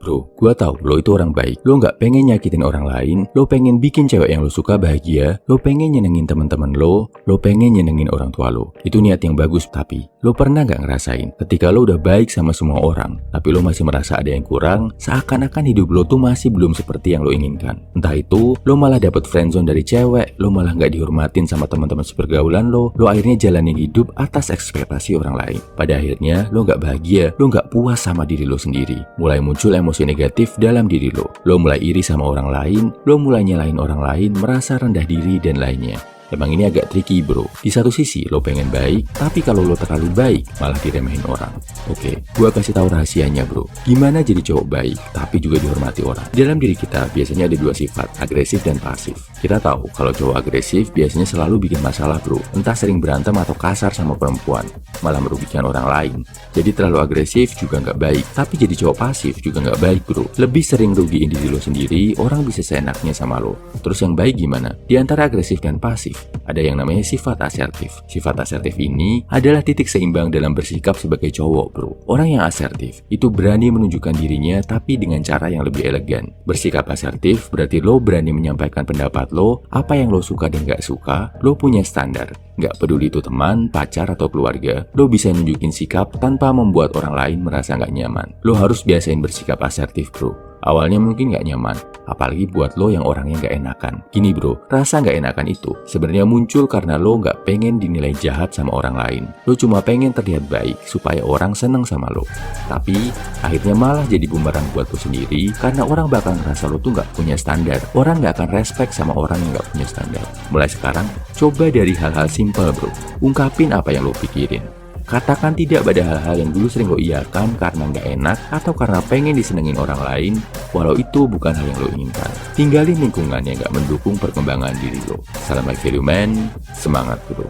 Bro, gua tahu lo itu orang baik. Lo nggak pengen nyakitin orang lain. Lo pengen bikin cewek yang lo suka bahagia. Lo pengen nyenengin teman-teman lo. Lo pengen nyenengin orang tua lo. Itu niat yang bagus, tapi lo pernah nggak ngerasain ketika lo udah baik sama semua orang, tapi lo masih merasa ada yang kurang, seakan-akan hidup lo tuh masih belum seperti yang lo inginkan. Entah itu lo malah dapet friendzone dari cewek, lo malah nggak dihormatin sama teman-teman sepergaulan lo akhirnya jalanin hidup atas ekspektasi orang lain. Pada akhirnya lo nggak bahagia, lo nggak puas sama diri lo sendiri. Mulai muncul emosi negatif dalam diri lo. Lo mulai iri sama orang lain, lo mulai nyalahin orang lain, merasa rendah diri dan lainnya. Emang ini agak tricky bro. Di satu sisi lo pengen baik, tapi kalau lo terlalu baik malah diremehin orang. Oke, gua kasih tahu rahasianya bro. Gimana jadi cowok baik tapi juga dihormati orang? Dalam diri kita biasanya ada dua sifat, agresif dan pasif. Kita tahu kalau cowok agresif biasanya selalu bikin masalah bro. Entah sering berantem atau kasar sama perempuan, malah merugikan orang lain. Jadi terlalu agresif juga nggak baik, tapi jadi cowok pasif juga nggak baik bro. Lebih sering rugiin diri lo sendiri, orang bisa seenaknya sama lo. Terus yang baik gimana? Di antara agresif dan pasif, ada yang namanya sifat asertif. Sifat asertif ini adalah titik seimbang dalam bersikap sebagai cowok bro. Orang yang asertif itu berani menunjukkan dirinya tapi dengan cara yang lebih elegan. Bersikap asertif berarti lo berani menyampaikan pendapat lo, apa yang lo suka dan gak suka. Lo punya standar, gak peduli itu teman, pacar atau keluarga. Lo bisa nunjukin sikap tanpa membuat orang lain merasa gak nyaman. Lo harus biasain bersikap asertif bro. Awalnya mungkin gak nyaman, apalagi buat lo yang orangnya gak enakan. Gini bro, rasa gak enakan itu sebenarnya muncul karena lo gak pengen dinilai jahat sama orang lain. Lo cuma pengen terlihat baik supaya orang seneng sama lo. Tapi akhirnya malah jadi bumerang buat lo sendiri, karena orang bakal ngerasa lo tuh gak punya standar. Orang gak akan respect sama orang yang gak punya standar. Mulai sekarang, coba dari hal-hal simpel bro. Ungkapin apa yang lo pikirin. Katakan tidak pada hal-hal yang dulu sering lo iyakan karena nggak enak atau karena pengen disenengin orang lain, walau itu bukan hal yang lo inginkan. Tinggalin lingkungan yang nggak mendukung perkembangan diri lo. Salam high value man, semangat bro.